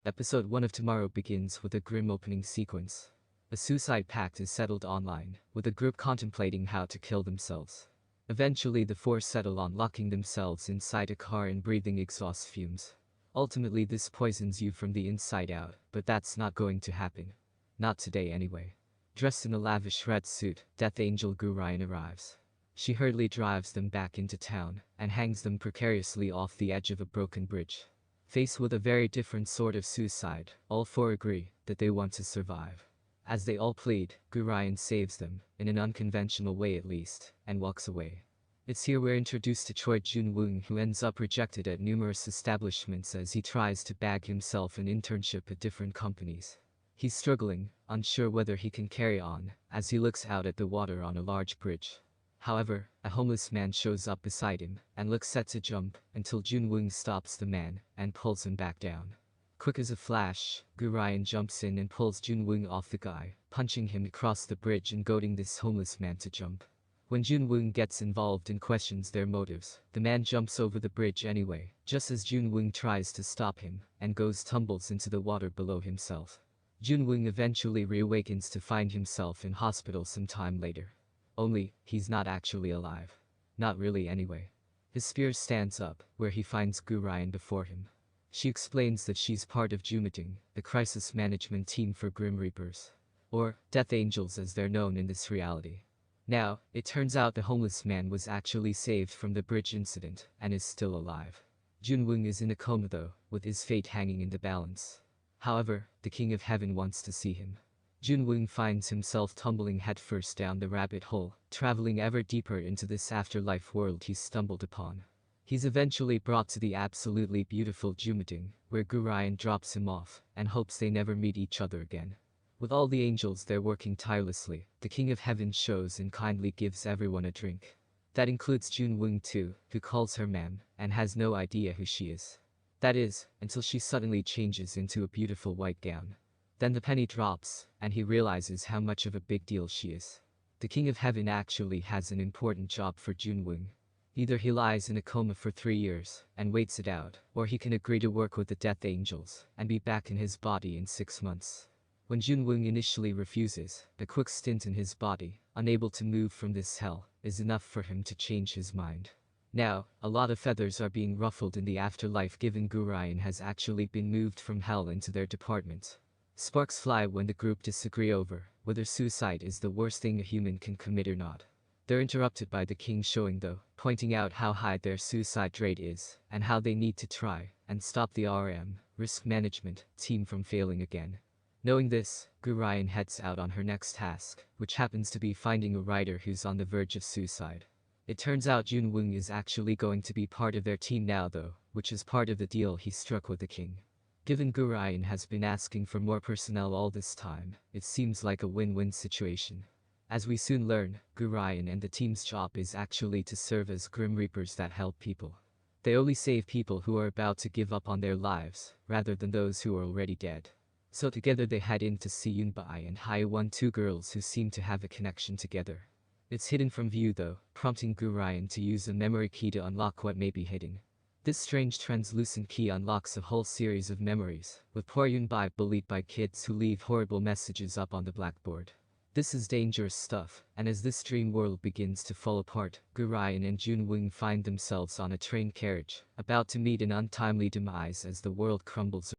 Episode 1 of Tomorrow begins with a grim opening sequence. A suicide pact is settled online, with a group contemplating how to kill themselves. Eventually the four settle on locking themselves inside a car and breathing exhaust fumes. Ultimately this poisons you from the inside out, but that's not going to happen. Not today anyway. Dressed in a lavish red suit, Death Angel Gurion arrives. She hurriedly drives them back into town, and hangs them precariously off the edge of a broken bridge. Faced with a very different sort of suicide, all four agree that they want to survive. As they all plead, Gurion saves them, in an unconventional way at least, and walks away. It's here we're introduced to Choi Jun-woong, who ends up rejected at numerous establishments as he tries to bag himself an internship at different companies. He's struggling, unsure whether he can carry on, as he looks out at the water on a large bridge. However, a homeless man shows up beside him, and looks set to jump, until Jun-woong stops the man, and pulls him back down. Quick as a flash, Gurion jumps in and pulls Jun-woong off the guy, punching him across the bridge and goading this homeless man to jump. When Jun-woong gets involved and questions their motives, the man jumps over the bridge anyway, just as Jun-woong tries to stop him, and tumbles into the water below himself. Jun-woong eventually reawakens to find himself in hospital some time later. Only, he's not actually alive. Not really anyway. His spear stands up, where he finds Gurion before him. She explains that she's part of Jumiting, the crisis management team for Grim Reapers. Or, Death Angels as they're known in this reality. Now, it turns out the homeless man was actually saved from the bridge incident, and is still alive. Jun-woong is in a coma though, with his fate hanging in the balance. However, the King of Heaven wants to see him. Jun-woong finds himself tumbling headfirst down the rabbit hole, traveling ever deeper into this afterlife world he's stumbled upon. He's eventually brought to the absolutely beautiful Jumiting, where Gurion drops him off, and hopes they never meet each other again. With all the angels there working tirelessly, the King of Heaven shows and kindly gives everyone a drink. That includes Jun-woong too, who calls her ma'am, and has no idea who she is. That is, until she suddenly changes into a beautiful white gown. Then the penny drops, and he realizes how much of a big deal she is. The King of Heaven actually has an important job for Jun-woong. Either he lies in a coma for 3 years, and waits it out, or he can agree to work with the Death Angels, and be back in his body in 6 months. When Jun-woong initially refuses, a quick stint in his body, unable to move from this hell, is enough for him to change his mind. Now, a lot of feathers are being ruffled in the afterlife given Gurion has actually been moved from hell into their department. Sparks fly when the group disagree over whether suicide is the worst thing a human can commit or not. They're interrupted by the king showing though, pointing out how high their suicide rate is, and how they need to try and stop the risk management team from failing again. Knowing this, Gurion heads out on her next task, which happens to be finding a writer who's on the verge of suicide. It turns out Jun-woong is actually going to be part of their team now though, which is part of the deal he struck with the king. Given Gurion has been asking for more personnel all this time, it seems like a win-win situation. As we soon learn, Gurion and the team's job is actually to serve as Grim Reapers that help people. They only save people who are about to give up on their lives, rather than those who are already dead. So together they head in to see Yunbai and Hae-won, two girls who seem to have a connection together. It's hidden from view though, prompting Gurion to use a memory key to unlock what may be hidden. This strange translucent key unlocks a whole series of memories, with poor Yunbai bullied by kids who leave horrible messages up on the blackboard. This is dangerous stuff, and as this dream world begins to fall apart, Gurion and Jun-woong find themselves on a train carriage, about to meet an untimely demise as the world crumbles.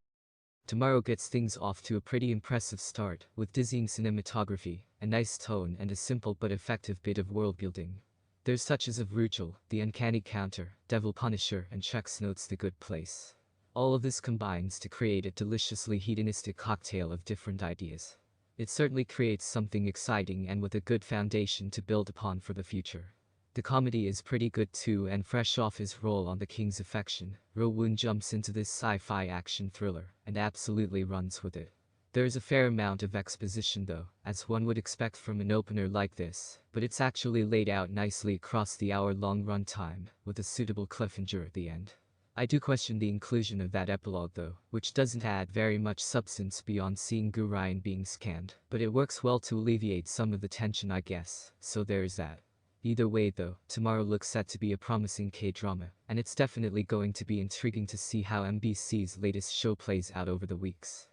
Tomorrow gets things off to a pretty impressive start, with dizzying cinematography, a nice tone and a simple but effective bit of world building. There's touches of Rujal, the uncanny counter, Devil Punisher and Chex Notes the Good Place. All of this combines to create a deliciously hedonistic cocktail of different ideas. It certainly creates something exciting and with a good foundation to build upon for the future. The comedy is pretty good too, and fresh off his role on The King's Affection, Ro-woon jumps into this sci-fi action thriller and absolutely runs with it. There is a fair amount of exposition though, as one would expect from an opener like this, but it's actually laid out nicely across the hour-long runtime, with a suitable cliffhanger at the end. I do question the inclusion of that epilogue though, which doesn't add very much substance beyond seeing Gurion being scanned, but it works well to alleviate some of the tension I guess, so there is that. Either way though, tomorrow looks set to be a promising K-drama, and it's definitely going to be intriguing to see how MBC's latest show plays out over the weeks.